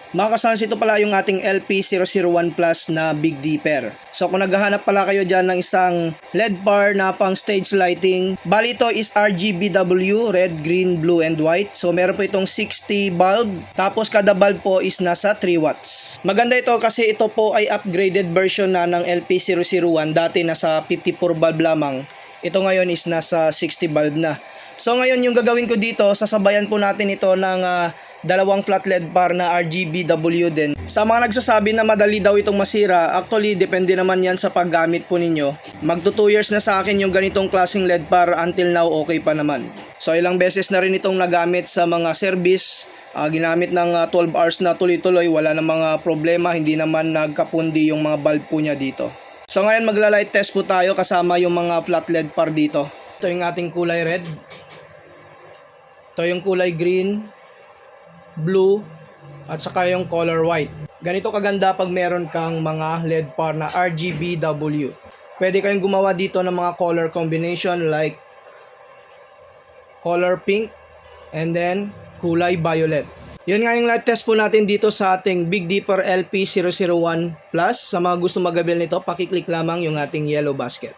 Mga kasans, ito pala yung ating LP001 Plus na Big Dipper. So kung naghahanap pala kayo dyan ng isang LED bar na pang stage lighting, bali ito is RGBW, red, green, blue, and white. So meron po itong 60 bulb, tapos kada bulb po is nasa 3 watts. Maganda ito kasi ito po ay upgraded version na ng LP001. Dati nasa 54 bulb lamang. Ito ngayon is nasa 60 bulb na. So ngayon yung gagawin ko dito, sasabayan po natin ito ng dalawang flat LED bar na RGBW din. Sa mga nagsasabi na madali daw itong masira, actually depende naman yan sa paggamit po ninyo. Magto 2 years na sa akin yung ganitong klaseng LED bar, until now okay pa naman. So ilang beses na rin itong nagamit sa mga service, ginamit ng 12 hours na tuloy-tuloy, wala na mga problema, hindi naman nagkapundi yung mga bulb po niya dito. So ngayon magla-light test po tayo kasama yung mga flat LED bar dito. Ito yung ating kulay red. Ito yung kulay green, blue, at saka yung color white. Ganito kaganda pag meron kang mga LED bar na RGBW. Pwede kayong gumawa dito ng mga color combination like color pink and then kulay violet. Yun nga yung light test po natin dito sa ating Big Dipper LP001 Plus. Sa mga gusto mag-avail nito, pakiclick lamang yung ating yellow basket.